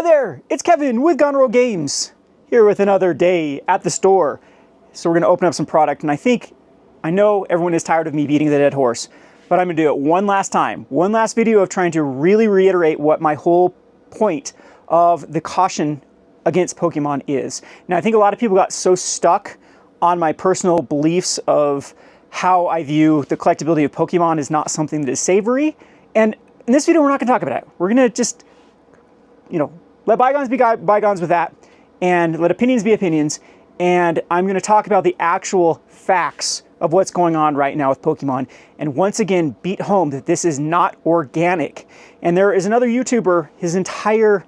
there, it's Kevin with Gonroll Games, here with another day at the store. So we're gonna open up some product, and I know everyone is tired of me beating the dead horse, but I'm gonna do it one last time. One last video of trying to really reiterate what my whole point of the caution against Pokemon is. Now, I think a lot of people got so stuck on my personal beliefs of how I view the collectability of Pokemon is not something that is savory. And in this video, we're not gonna talk about it. We're gonna just, let bygones be bygones with that, and let opinions be opinions. And I'm gonna talk about the actual facts of what's going on right now with Pokemon. And once again, beat home that this is not organic. And there is another YouTuber, his entire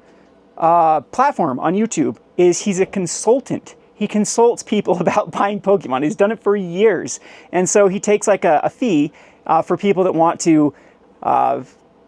platform on YouTube is he's a consultant. He consults people about buying Pokemon. He's done it for years. And so he takes like a fee for people that want to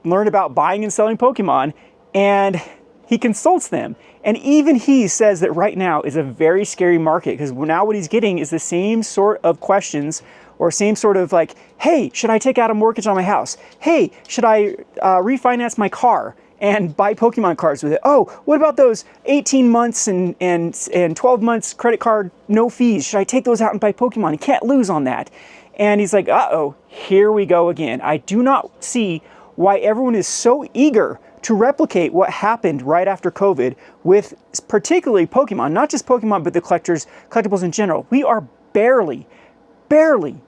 learn about buying and selling Pokemon, and he consults them. And even he says that right now is a very scary market, because now what he's getting is the same sort of questions, or same sort of like, hey, should I take out a mortgage on my house? Hey, should I refinance my car and buy Pokemon cards with it? Oh, what about those 18 months and 12 months credit card, no fees? Should I take those out and buy Pokemon? You can't lose on that. And he's like, uh-oh, here we go again. I do not see why everyone is so eager to replicate what happened right after COVID with particularly Pokemon, not just Pokemon, but the collectibles in general. We are barely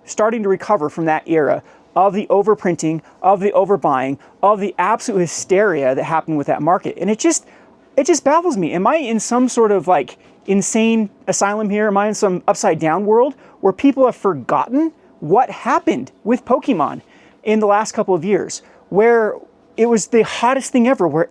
starting to recover from that era of the overprinting, of the overbuying, of the absolute hysteria that happened with that market. And it just baffles me. Am I in some sort of like insane asylum here? Am I in some upside down world where people have forgotten what happened with Pokemon in the last couple of years, where it was the hottest thing ever, where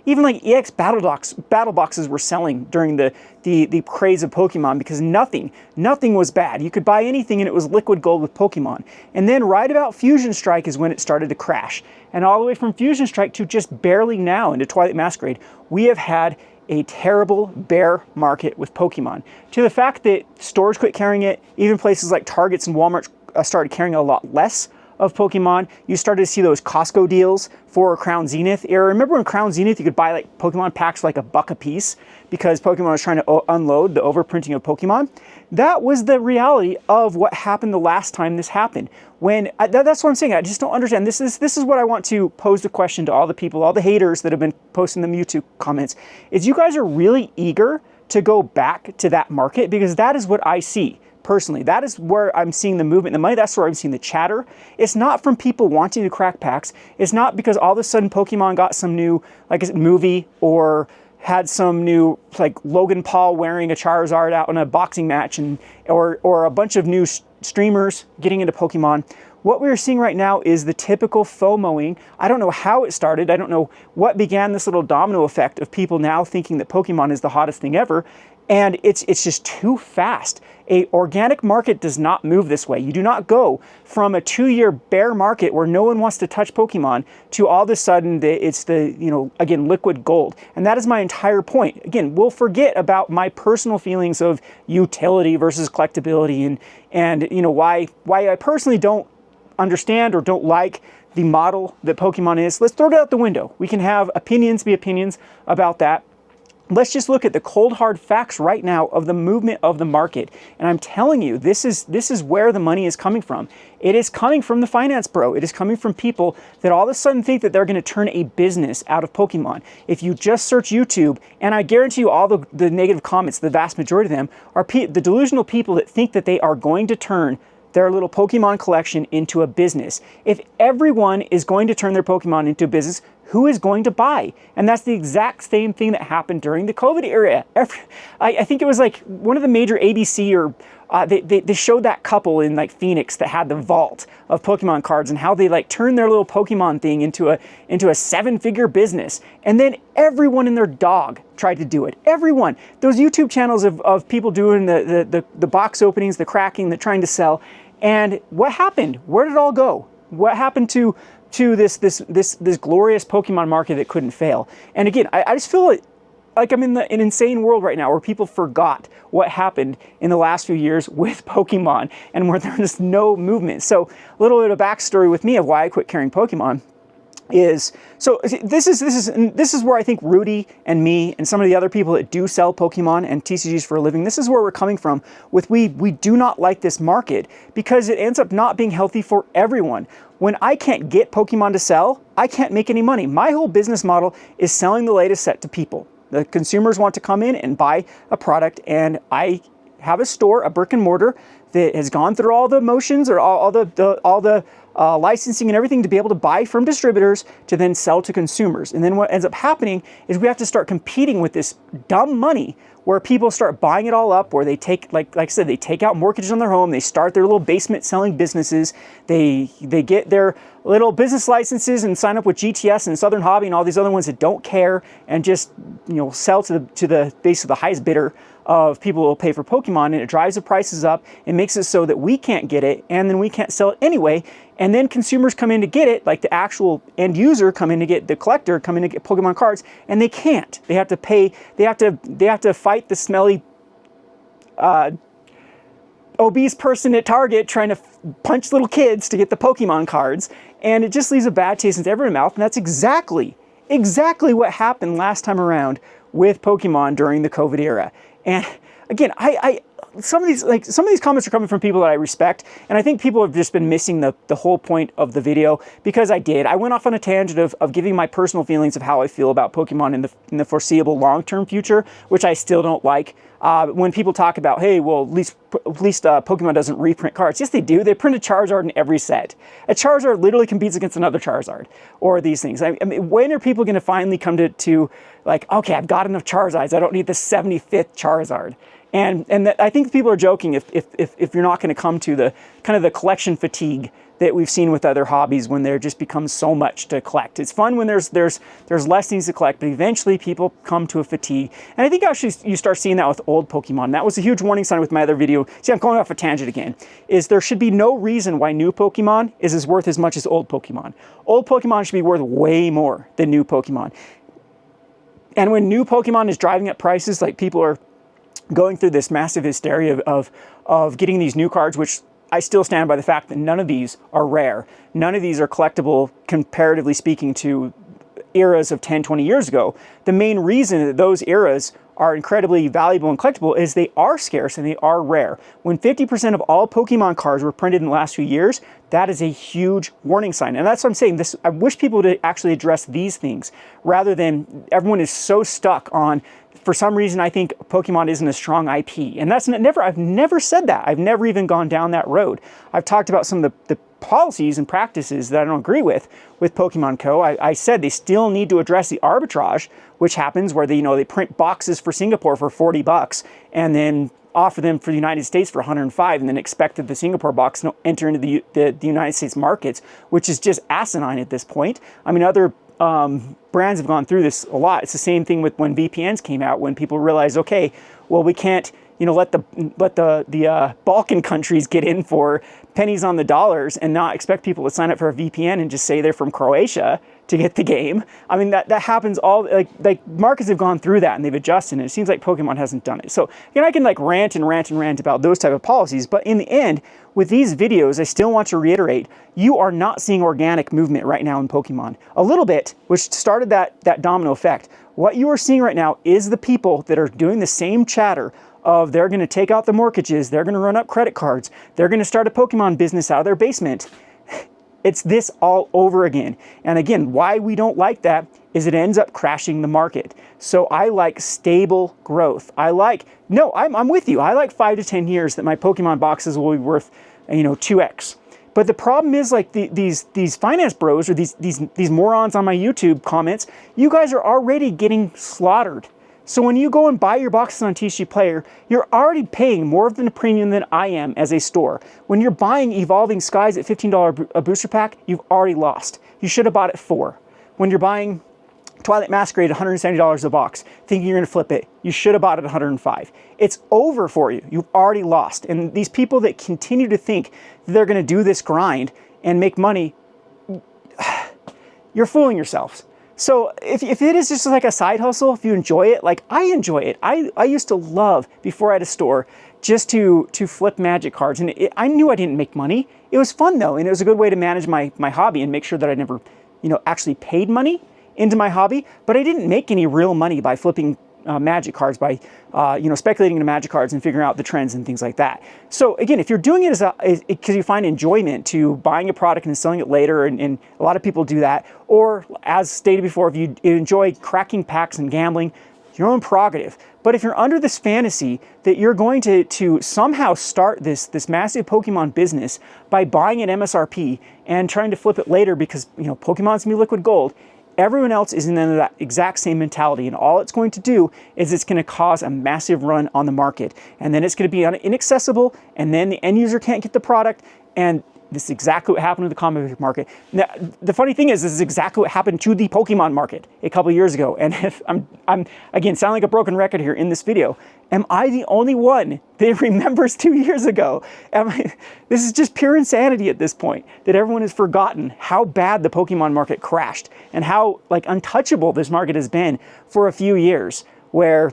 even like EX battle boxes were selling during the craze of Pokemon, because nothing was bad. You could buy anything and it was liquid gold with Pokemon. And then right about Fusion Strike is when it started to crash. And all the way from Fusion Strike to just barely now into Twilight Masquerade, we have had a terrible bear market with Pokemon, to the fact that stores quit carrying it. Even places like Targets and Walmart started carrying a lot less of Pokemon. You started to see those Costco deals for Crown Zenith era. Remember when Crown Zenith, you could buy like Pokemon packs for like $1 a piece because Pokemon was trying to unload the overprinting of Pokemon? That was the reality of what happened the last time this happened. That's what I'm saying. I just don't understand. This is what I want to pose the question to all the people, all the haters that have been posting the Mewtwo comments, is you guys are really eager to go back to that market, because that is what I see. Personally, that is where I'm seeing the movement, the money. That's where I'm seeing the chatter. It's not from people wanting to crack packs. It's not because all of a sudden Pokemon got some new, like a movie, or had some new, like Logan Paul wearing a Charizard out in a boxing match, or a bunch of new streamers getting into Pokemon. What we're seeing right now is the typical FOMOing. I don't know how it started. I don't know what began this little domino effect of people now thinking that Pokemon is the hottest thing ever. And it's just too fast. A organic market does not move this way. You do not go from a 2-year bear market where no one wants to touch Pokemon to all of a sudden it's again, liquid gold. And that is my entire point. Again, we'll forget about my personal feelings of utility versus collectability and why I personally don't understand or don't like the model that Pokemon is. Let's throw it out the window. We can have opinions be opinions about that. Let's just look at the cold hard facts right now of the movement of the market. And I'm telling you, this is where the money is coming from. It is coming from the finance bro. It is coming from people that all of a sudden think that they're going to turn a business out of Pokemon. If you just search YouTube, and I guarantee you all the negative comments, the vast majority of them are the delusional people that think that they are going to turn their little Pokemon collection into a business. If everyone is going to turn their Pokemon into a business, who is going to buy? And that's the exact same thing that happened during the COVID era. I think it was like one of the major ABC, or they showed that couple in like Phoenix that had the vault of Pokemon cards, and how they like turned their little Pokemon thing into a 7-figure business. And then everyone and their dog tried to do it. Everyone. Those YouTube channels of people doing the box openings, the cracking, the trying to sell. And what happened? Where did it all go? What happened to this glorious Pokemon market that couldn't fail? And again, I just feel like I'm in an insane world right now where people forgot what happened in the last few years with Pokemon, and where there's no movement. So a little bit of backstory with me of why I quit carrying Pokemon. is, so this is where I think Rudy and me and some of the other people that do sell Pokemon and TCGs for a living, this is where we're coming from with we do not like this market because it ends up not being healthy for everyone. When I can't get Pokemon to sell, I can't make any money. My whole business model is selling the latest set to people. The consumers want to come in and buy a product, and I have a store, a brick and mortar, that has gone through all the motions or all the licensing and everything to be able to buy from distributors to then sell to consumers. And then what ends up happening is we have to start competing with this dumb money where people start buying it all up, where they take, like I said, they take out mortgages on their home, they start their little basement selling businesses, they get their little business licenses and sign up with GTS and Southern Hobby and all these other ones that don't care and just, you know, sell to the basically the highest bidder of people who will pay for Pokemon, and it drives the prices up. It makes it so that we can't get it, and then we can't sell it anyway. And then consumers come in to get it, like the actual end user come in to get, the collector come in to get Pokemon cards, and they can't. They have to pay. They have to fight the smelly, obese person at Target trying to punch little kids to get the Pokemon cards, and it just leaves a bad taste in everyone's mouth. And that's exactly what happened last time around with Pokemon during the COVID era. And again, some of these comments are coming from people that I respect, and I think people have just been missing the whole point of the video, because I went off on a tangent of giving my personal feelings of how I feel about Pokemon in the foreseeable long-term future, which I still don't like. When people talk about, hey, well, at least Pokemon doesn't reprint cards. Yes, they do. They print a Charizard in every set. A Charizard literally competes against another Charizard, or these things. I mean, when are people going to finally come to like, okay, I've got enough Charizards. I don't need the 75th Charizard. And I think people are joking if you're not going to come to the kind of the collection fatigue that we've seen with other hobbies when there just becomes so much to collect. It's fun when there's less things to collect, but eventually people come to a fatigue. And I think actually you start seeing that with old Pokemon. That was a huge warning sign with my other video. See, I'm going off a tangent again. Is there should be no reason why new Pokemon is as worth as much as old Pokemon. Old Pokemon should be worth way more than new Pokemon. And when new Pokemon is driving up prices, like people are going through this massive hysteria of getting these new cards, which I still stand by the fact that none of these are rare. None of these are collectible, comparatively speaking, to eras of 10, 20 years ago. The main reason that those eras are incredibly valuable and collectible is they are scarce and they are rare. When 50% of all Pokemon cards were printed in the last few years, that is a huge warning sign. And that's what I'm saying. I wish people would actually address these things rather than everyone is so stuck on, for some reason, I think Pokemon isn't a strong IP. And I've never said that. I've never even gone down that road. I've talked about some of the policies and practices that I don't agree with Pokemon Co. I said they still need to address the arbitrage, which happens where they print boxes for Singapore for $40 and then offer them for the United States for $105 and then expect that the Singapore box to enter into the United States markets, which is just asinine at this point. I mean, other brands have gone through this a lot. It's the same thing with when VPNs came out, when people realized, okay, well, we can't, let the Balkan countries get in for pennies on the dollars and not expect people to sign up for a VPN and just say they're from Croatia to get the game. I mean, that happens all, like markets have gone through that and they've adjusted, and it seems like Pokemon hasn't done it. So, I can rant and rant and rant about those type of policies, but in the end, with these videos, I still want to reiterate, you are not seeing organic movement right now in Pokemon. A little bit, which started that domino effect. What you are seeing right now is the people that are doing the same chatter of they're going to take out the mortgages, they're going to run up credit cards, they're going to start a Pokemon business out of their basement. It's this all over again. And again, why we don't like that is it ends up crashing the market. So I like stable growth. I'm with you. I like 5 to 10 years that my Pokemon boxes will be worth, 2x. But the problem is these finance bros or these morons on my YouTube comments, you guys are already getting slaughtered. So when you go and buy your boxes on TCG Player, you're already paying more than a premium than I am as a store. When you're buying Evolving Skies at $15 a booster pack, you've already lost. You should have bought it $4. When you're buying Twilight Masquerade at $170 a box, thinking you're going to flip it, you should have bought it at $105. It's over for you. You've already lost. And these people that continue to think that they're going to do this grind and make money, you're fooling yourselves. So if it is just like a side hustle, if you enjoy it, like I enjoy it. I used to love, before I had a store, just to flip Magic cards. And I knew I didn't make money. It was fun though, and it was a good way to manage my hobby and make sure that I never actually paid money into my hobby, but I didn't make any real money by flipping magic cards, by speculating into magic cards and figuring out the trends and things like that. So again, if you're doing it because you find enjoyment to buying a product and selling it later, and a lot of people do that, or as stated before, if you enjoy cracking packs and gambling, your own prerogative. But if you're under this fantasy that you're going to somehow start this massive Pokemon business by buying an MSRP and trying to flip it later because Pokemon's gonna be liquid gold, everyone else is in that exact same mentality, and all it's going to do is it's going to cause a massive run on the market, and then it's going to be inaccessible, and then the end user can't get the product, and this is exactly what happened to the comic book market. Now, the funny thing is, this is exactly what happened to the Pokemon market a couple years ago. And if I'm again sound like a broken record here in this video. Am I the only one that remembers 2 years ago? This is just pure insanity at this point, that everyone has forgotten how bad the Pokemon market crashed and how untouchable this market has been for a few years, where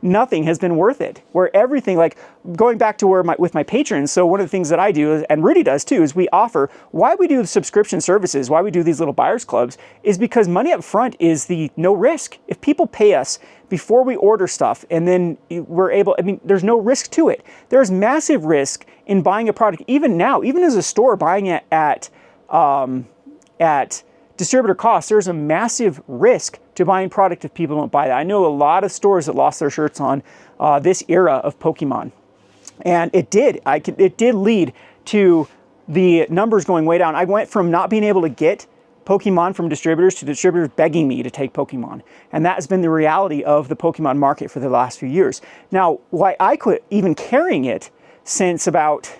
nothing has been worth it, where everything, going back to with my patrons. So one of the things that I do, and Rudy does too, is we offer, why we do the subscription services, why we do these little buyers clubs, is because money up front is the no risk. If people pay us before we order stuff, and then we're able, there's no risk to it. There's massive risk in buying a product, even now, even as a store buying it at distributor costs. There's a massive risk to buying product if people don't buy that. I know a lot of stores that lost their shirts on this era of Pokemon, and it did lead to the numbers going way down. I went from not being able to get Pokemon from distributors to distributors begging me to take Pokemon, and that has been the reality of the Pokemon market for the last few years. Now, why I quit even carrying it since about,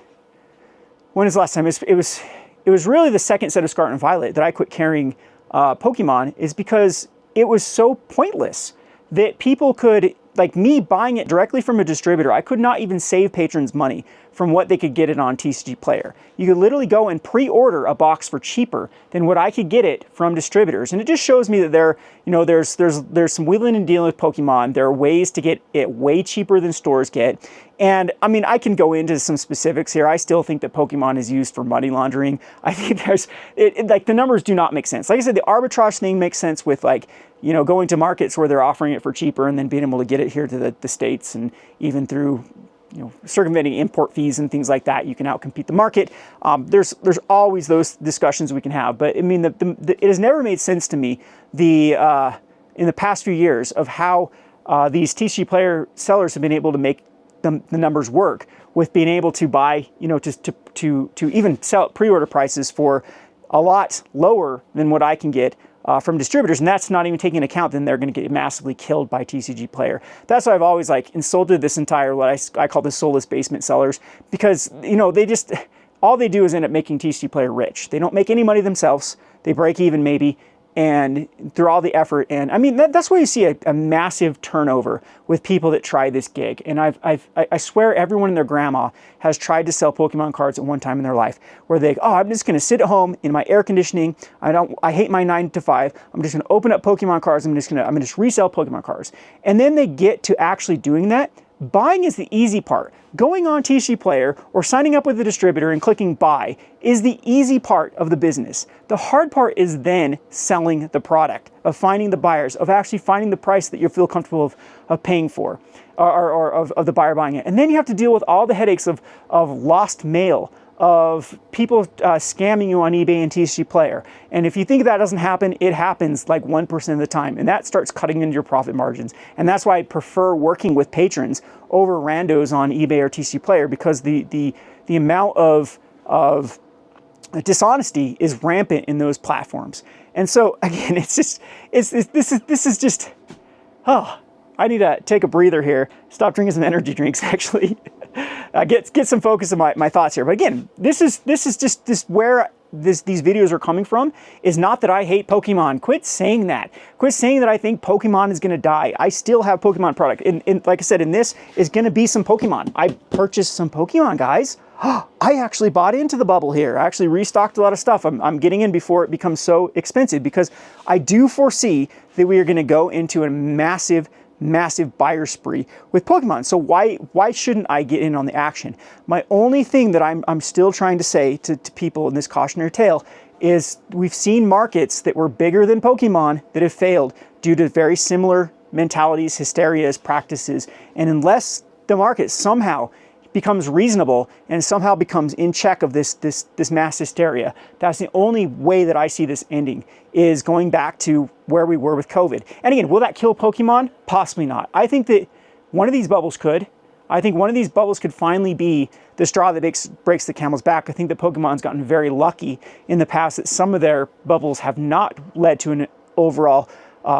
when was the last time? It was really the second set of Scarlet and Violet that I quit carrying Pokemon, is because it was so pointless that people could, me buying it directly from a distributor, I could not even save patrons money from what they could get it on TCG Player. You could literally go and pre-order a box for cheaper than what I could get it from distributors. And it just shows me that there's some wheeling and dealing with Pokemon. There are ways to get it way cheaper than stores get. And I can go into some specifics here. I still think that Pokemon is used for money laundering. I think the numbers do not make sense. Like I said, the arbitrage thing makes sense with going to markets where they're offering it for cheaper and then being able to get it here to the States, and even through circumventing import fees and things like that, you can outcompete the market. There's always those discussions we can have, but it has never made sense to me in the past few years of how these TCG Player sellers have been able to make the numbers work with being able to buy, to even sell at pre-order prices for a lot lower than what I can get from distributors, and that's not even taking into account then they're going to get massively killed by TCG Player. That's why I've always insulted this entire, what I call the soulless basement sellers, because they just, all they do is end up making TCG Player rich. They don't make any money themselves. They break even maybe, and through all the effort, and that's why you see a massive turnover with people that try this gig. And I swear everyone and their grandma has tried to sell Pokemon cards at one time in their life, where I'm just going to sit at home in my air conditioning. I hate my 9 to 5. I'm just going to open up Pokemon cards. I'm going to just resell Pokemon cards. And then they get to actually doing that. Buying is the easy part. Going on TCG Player or signing up with the distributor and clicking buy is the easy part of the business. The hard part is then selling the product, of finding the buyers, of actually finding the price that you feel comfortable of paying for, or of the buyer buying it. And then you have to deal with all the headaches of lost mail, of people scamming you on eBay and TCG Player. And if you think that doesn't happen, it happens 1% of the time, and that starts cutting into your profit margins. And that's why I prefer working with patrons over randos on eBay or TCG Player, because the amount of dishonesty is rampant in those platforms. And so again, this is just, I need to take a breather here, stop drinking some energy drinks actually. Get some focus on my thoughts here. But again, this is just where these videos are coming from, is not that I hate Pokemon. Quit saying that. Quit saying that I think Pokemon is going to die. I still have Pokemon product. And like I said, in this is going to be some Pokemon. I purchased some Pokemon, guys. I actually bought into the bubble here. I actually restocked a lot of stuff. I'm getting in before it becomes so expensive, because I do foresee that we are going to go into a massive buyer spree with Pokemon. So why shouldn't I get in on the action? My only thing that I'm still trying to say to people in this cautionary tale is we've seen markets that were bigger than Pokemon that have failed due to very similar mentalities, hysterias, practices. And unless the market somehow becomes reasonable and somehow becomes in check of this mass hysteria, that's the only way that I see this ending, is going back to where we were with COVID. And again, will that kill Pokemon? Possibly not. I think that one of these bubbles could. I think one of these bubbles could finally be the straw that breaks the camel's back. I think that Pokemon's gotten very lucky in the past that some of their bubbles have not led to an overall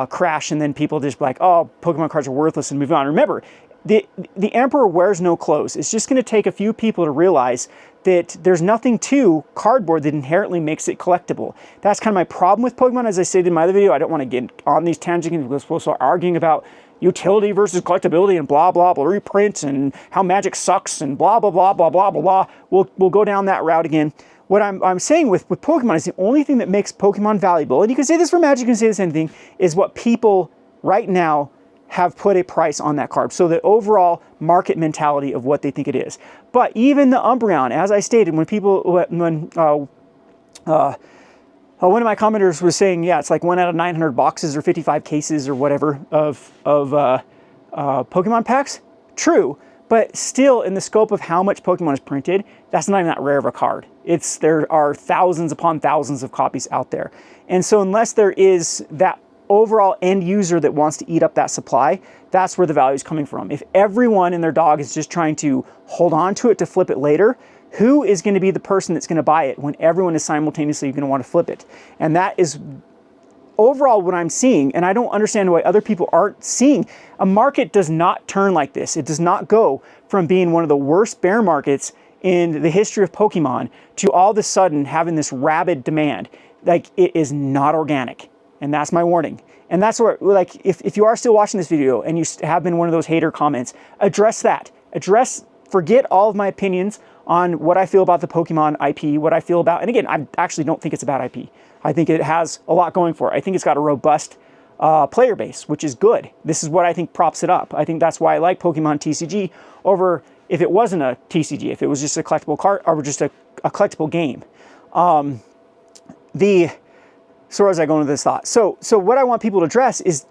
crash, and then people just be like, oh, Pokemon cards are worthless, and move on. Remember, the emperor wears no clothes. It's just going to take a few people to realize that there's nothing to cardboard that inherently makes it collectible. That's kind of my problem with Pokemon. As I stated in my other video, I don't want to get on these tangents because we'll start arguing about utility versus collectability and blah, blah, blah, reprint and how Magic sucks and blah, blah, blah, blah, blah, blah, blah. We'll go down that route again. What I'm saying with Pokemon is the only thing that makes Pokemon valuable, and you can say this for Magic, you can say the same thing, is what people right now have put a price on that card. So the overall market mentality of what they think it is. But even the Umbreon, as I stated, when one of my commenters was saying, yeah, it's like 1 out of 900 boxes or 55 cases or whatever of Pokemon packs. True, but still in the scope of how much Pokemon is printed, that's not even that rare of a card. There are thousands upon thousands of copies out there. And so unless there is that overall end user that wants to eat up that supply, that's where the value is coming from. If everyone and their dog is just trying to hold on to it to flip it later, who is going to be the person that's going to buy it when everyone is simultaneously going to want to flip it? And that is overall what I'm seeing, and I don't understand why other people aren't seeing. A market does not turn like this. It does not go from being one of the worst bear markets in the history of Pokemon to all of a sudden having this rabid demand. Like, it is not organic. And that's my warning. And that's where, like, if you are still watching this video and you have been one of those hater comments, address that. Forget all of my opinions on what I feel about the Pokemon IP, what I feel about, and again, I actually don't think it's a bad IP. I think it has a lot going for it. I think it's got a robust player base, which is good. This is what I think props it up. I think that's why I like Pokemon TCG over if it wasn't a TCG, if it was just a collectible card or just a collectible game. So where was I going with this thought? So what I want people to address is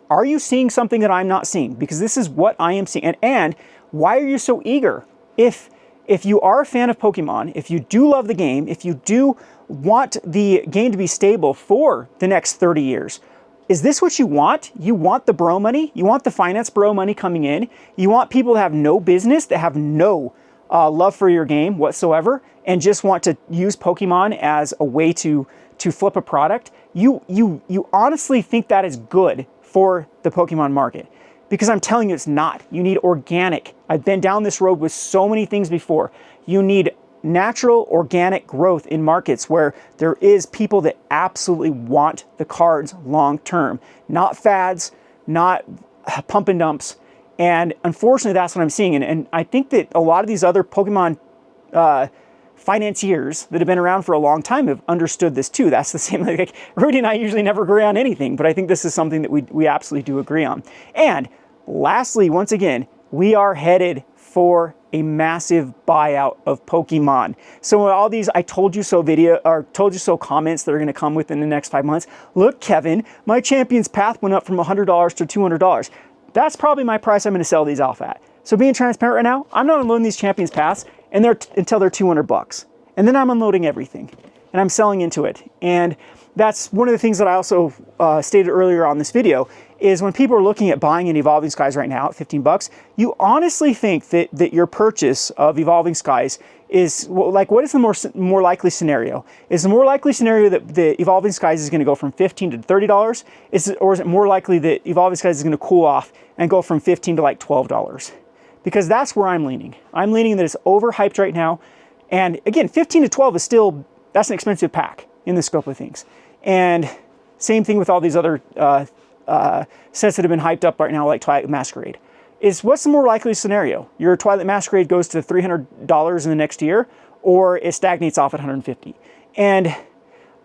are you seeing something that I'm not seeing? Because this is what I am seeing. And why are you so eager? If you are a fan of Pokemon, if you do love the game, if you do want the game to be stable for the next 30 years, is this what you want? You want the bro money? You want the finance bro money coming in? You want people to have no business, that have no love for your game whatsoever, and just want to use Pokemon as a way to flip a product? You honestly think that is good for the Pokemon market? Because I'm telling you, it's not. You need organic. I've been down this road with so many things before. You need natural, organic growth in markets where there is people that absolutely want the cards long term, not fads, not pump and dumps. And unfortunately, that's what I'm seeing. And I think that a lot of these other Pokemon financiers that have been around for a long time have understood this too. That's the same, like Rudy and I usually never agree on anything, but I think this is something that we absolutely do agree on. And lastly, once again, we are headed for a massive buyout of Pokemon. So all these I told you so video or told you so comments that are going to come within the next 5 months. Look, Kevin, my Champion's Path went up from $100 to $200. That's probably my price I'm going to sell these off at. So being transparent right now, I'm not unloading these Champions Paths until they're $200. And then I'm unloading everything and I'm selling into it. And that's one of the things that I also stated earlier on this video is when people are looking at buying an Evolving Skies right now at $15, you honestly think that your purchase of Evolving Skies is, well, like, what is the more likely scenario? Is the more likely scenario that the Evolving Skies is going to go from $15 to $30? Or is it more likely that Evolving Skies is going to cool off and go from $15 to like $12? Because that's where I'm leaning. I'm leaning that it's overhyped right now. And again, 15 to 12 is still, that's an expensive pack in the scope of things. And same thing with all these other sets that have been hyped up right now, like Twilight Masquerade. What's the more likely scenario? Your Twilight Masquerade goes to $300 in the next year, or it stagnates off at $150. And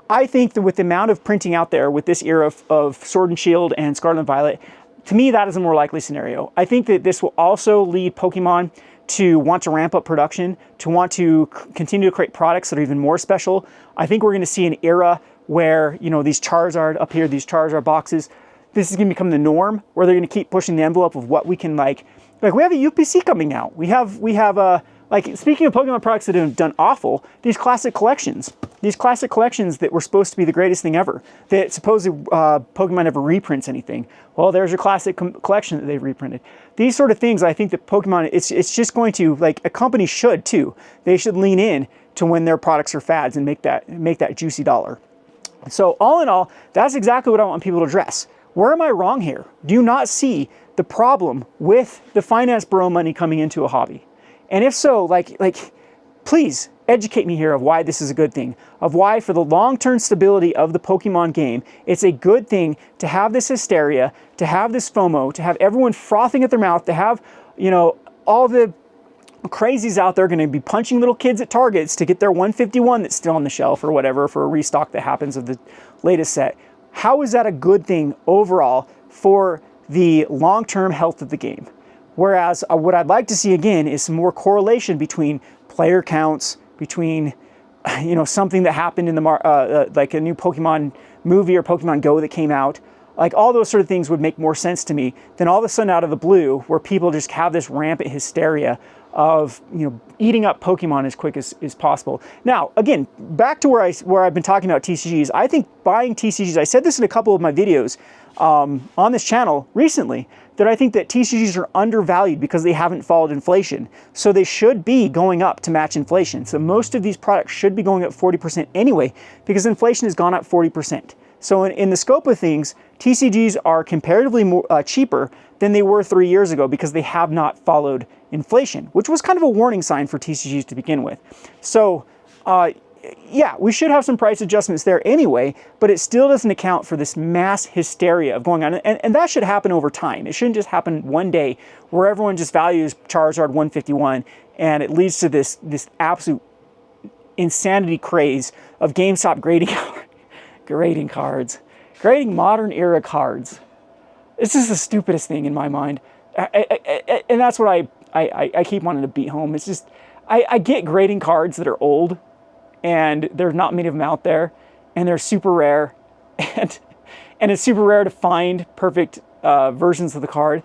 I think that with the amount of printing out there with this era of Sword and Shield and Scarlet and Violet, to me, that is a more likely scenario. I think that this will also lead Pokemon to want to ramp up production, to want to continue to create products that are even more special. I think we're going to see an era where, you know, these Charizard up here, these Charizard boxes, this is going to become the norm, where they're going to keep pushing the envelope of what we can like we have a UPC coming out. We have like, speaking of Pokemon products that have done awful, these classic collections that were supposed to be the greatest thing ever, that supposedly Pokemon never reprints anything. Well, there's your classic collection that they've reprinted. These sort of things, I think that Pokemon, it's just going to, like, a company should too. They should lean in to when their products are fads and make that juicy dollar. So all in all, that's exactly what I want people to address. Where am I wrong here? Do you not see the problem with the finance bro money coming into a hobby? And if so, like, please educate me here of why this is a good thing, of why for the long-term stability of the Pokemon game, it's a good thing to have this hysteria, to have this FOMO, to have everyone frothing at their mouth, to have, you know, all the crazies out there going to be punching little kids at Targets to get their 151 that's still on the shelf or whatever for a restock that happens of the latest set. How is that a good thing overall for the long-term health of the game? Whereas what I'd like to see again is some more correlation between player counts, between, you know, something that happened in the like a new Pokemon movie or Pokemon Go that came out. Like, all those sort of things would make more sense to me than all of a sudden out of the blue where people just have this rampant hysteria of, you know, eating up Pokemon as quick as possible. Now, again, back to where I've been talking about TCGs. I think buying TCGs, I said this in a couple of my videos on this channel recently, that I think that TCGs are undervalued because they haven't followed inflation. So they should be going up to match inflation. So most of these products should be going up 40% anyway, because inflation has gone up 40%. So in the scope of things, TCGs are comparatively more, cheaper than they were 3 years ago because they have not followed inflation, which was kind of a warning sign for TCGs to begin with. So yeah, we should have some price adjustments there anyway, but it still doesn't account for this mass hysteria of going on. And that should happen over time. It shouldn't just happen one day where everyone just values Charizard 151 and it leads to this absolute insanity craze of GameStop grading cards, grading modern era cards. This is the stupidest thing in my mind. And that's what I keep wanting to beat home. It's just, I get grading cards that are old, and there's not many of them out there, and they're super rare, and it's super rare to find perfect versions of the card.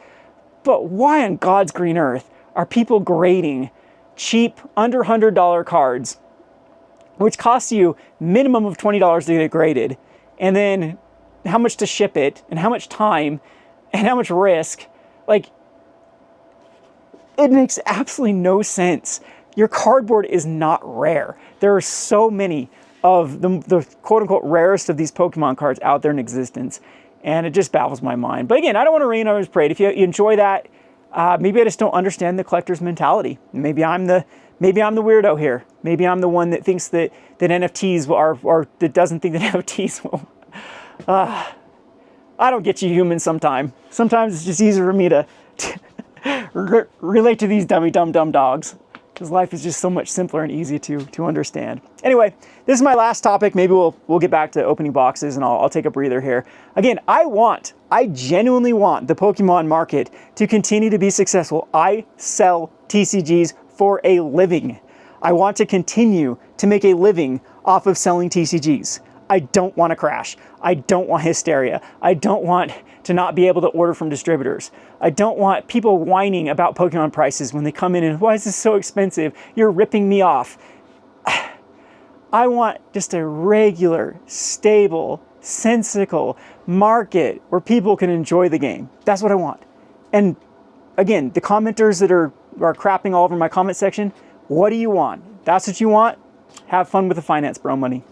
But why on God's green earth are people grading cheap, under $100 cards, which costs you minimum of $20 to get it graded, and then how much to ship it, and how much time, and how much risk? Like, it makes absolutely no sense. Your cardboard is not rare. There are so many of the quote-unquote rarest of these Pokemon cards out there in existence, and it just baffles my mind. But again, I don't want to rain on his parade. If you enjoy that, maybe I just don't understand the collector's mentality. Maybe I'm the weirdo here. Maybe I'm the one that thinks that NFTs or that doesn't think that NFTs will. I don't get you humans sometimes. Sometimes it's just easier for me to relate to these dumb dogs, because life is just so much simpler and easy to understand. Anyway, this is my last topic. Maybe we'll get back to opening boxes and I'll take a breather here. Again, I genuinely want the Pokemon market to continue to be successful. I sell TCGs for a living. I want to continue to make a living off of selling TCGs. I don't want to crash. I don't want hysteria. I don't want to not be able to order from distributors. I don't want people whining about Pokemon prices when they come in and, why is this so expensive? You're ripping me off. I want just a regular, stable, sensical market where people can enjoy the game. That's what I want. And again, the commenters that are crapping all over my comment section, what do you want? That's what you want? Have fun with the finance bro money.